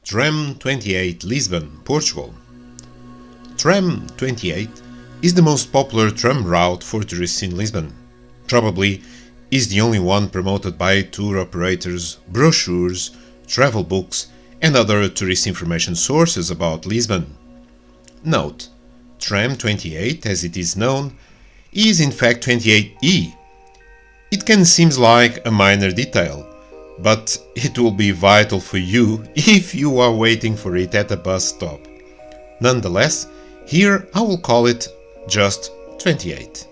Tram 28 Lisbon, Portugal. Tram 28 is the most popular tram route for tourists in Lisbon. Probably is the only one promoted by tour operators, brochures, travel books, and other tourist information sources about Lisbon. Note, Tram 28, as it is known, is in fact 28E. It can seem like a minor detail, but it will be vital for you if you are waiting for it at a bus stop. Nonetheless, here I will call it just 28.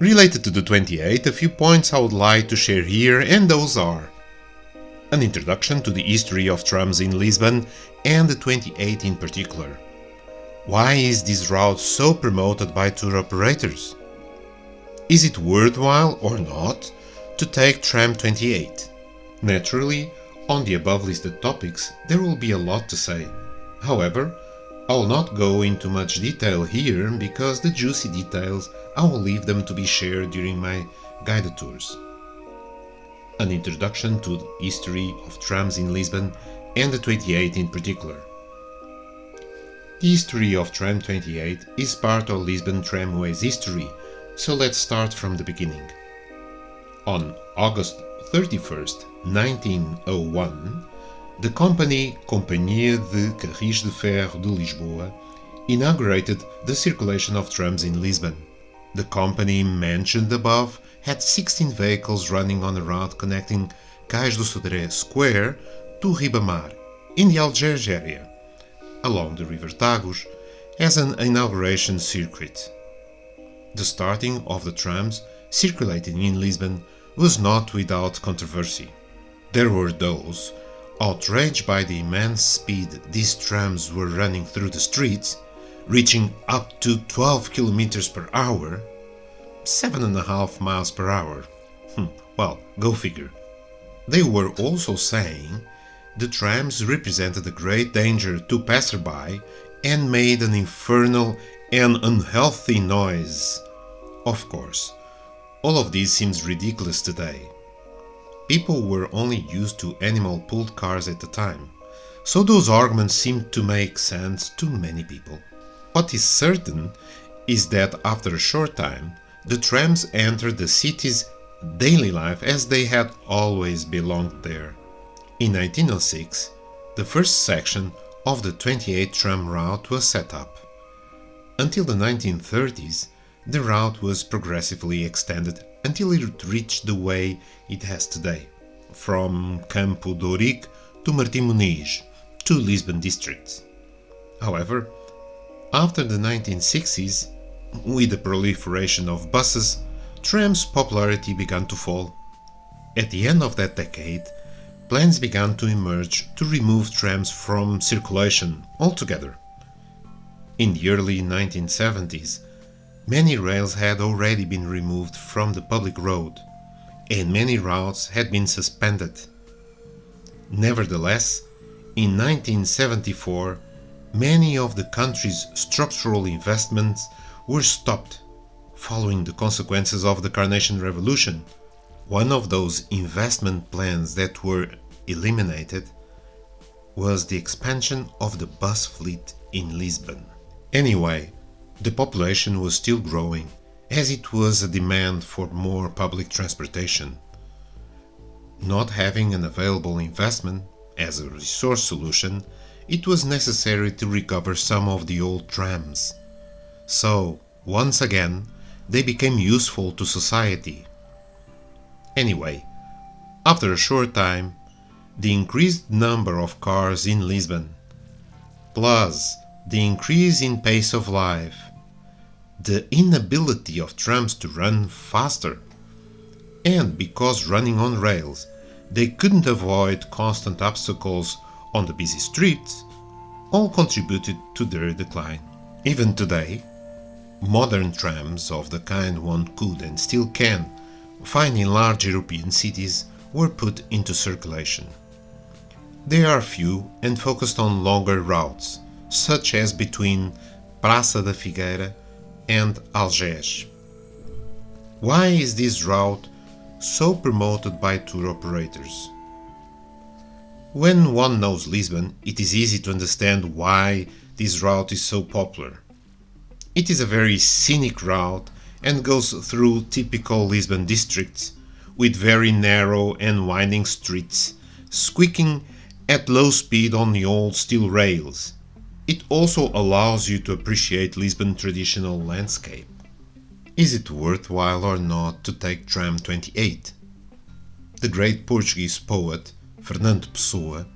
Related to the 28, a few points I would like to share here, and those are an introduction to the history of trams in Lisbon and the 28 in particular. Why is this route so promoted by tour operators? Is it worthwhile or not to take Tram 28? Naturally, on the above listed topics there will be a lot to say. However, I will not go into much detail here because the juicy details I will leave them to be shared during my guided tours. An introduction to the history of trams in Lisbon and the 28 in particular. The history of Tram 28 is part of Lisbon Tramways history, so let's start from the beginning. On August 31st, 1901, the company Companhia de Carris de Ferro de Lisboa inaugurated the circulation of trams in Lisbon. The company mentioned above had 16 vehicles running on a route connecting Cais do Sodré Square to Ribamar, in the Algés area, along the River Tagus, as an inauguration circuit. The starting of the trams circulating in Lisbon was not without controversy. There were those outraged by the immense speed these trams were running through the streets, reaching up to 12 kilometers per hour, 7.5 miles per hour. Well, go figure. They were also saying the trams represented a great danger to passersby and made an infernal and unhealthy noise. Of course, all of this seems ridiculous today. People were only used to animal-pulled cars at the time, so those arguments seem to make sense to many people. What is certain is that after a short time, the trams entered the city's daily life as they had always belonged there. In 1906, the first section of the 28 tram route was set up. Until the 1930s, the route was progressively extended until it reached the way it has today, from Campo de Ourique to Martim Muniz to Lisbon districts. However, after the 1960s, with the proliferation of buses, trams' popularity began to fall. At the end of that decade, plans began to emerge to remove trams from circulation altogether. In the early 1970s, many rails had already been removed from the public road, and many routes had been suspended. Nevertheless, in 1974, many of the country's structural investments were stopped, following the consequences of the Carnation Revolution. One of those investment plans that were eliminated was the expansion of the bus fleet in Lisbon. Anyway, the population was still growing, as it was a demand for more public transportation. Not having an available investment as a resource solution, it was necessary to recover some of the old trams. So, once again, they became useful to society. Anyway, after a short time, the increased number of cars in Lisbon, plus the increase in pace of life, the inability of trams to run faster, and because running on rails, they couldn't avoid constant obstacles on the busy streets, all contributed to their decline. Even today, modern trams of the kind one could and still can find in large European cities were put into circulation. They are few and focused on longer routes, such as between Praça da Figueira and Algés. Why is this route so promoted by tour operators? When one knows Lisbon, it is easy to understand why this route is so popular. It is a very scenic route and goes through typical Lisbon districts with very narrow and winding streets, squeaking at low speed on the old steel rails. It also allows you to appreciate Lisbon's traditional landscape. Is it worthwhile or not to take Tram 28? The great Portuguese poet Fernando Pessoa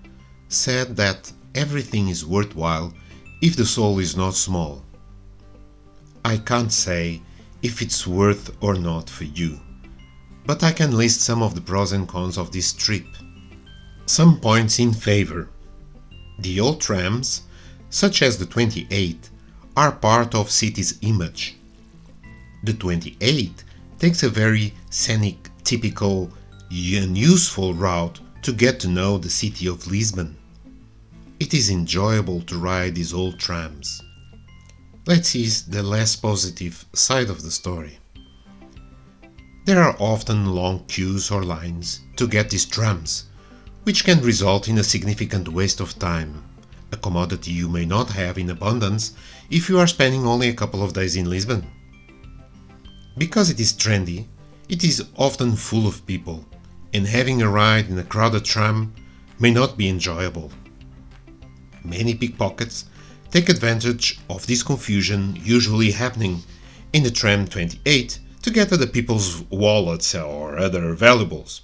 said that everything is worthwhile if the soul is not small. I can't say if it's worth or not for you, but I can list some of the pros and cons of this trip. Some points in favor. The old trams, such as the 28, are part of city's image. The 28 takes a very scenic, typical, and useful route to get to know the city of Lisbon. It is enjoyable to ride these old trams. Let's see the less positive side of the story. There are often long queues or lines to get these trams, which can result in a significant waste of time, a commodity you may not have in abundance if you are spending only a couple of days in Lisbon. Because it is trendy, it is often full of people, and having a ride in a crowded tram may not be enjoyable. Many pickpockets take advantage of this confusion usually happening in the Tram 28 to get other people's wallets or other valuables.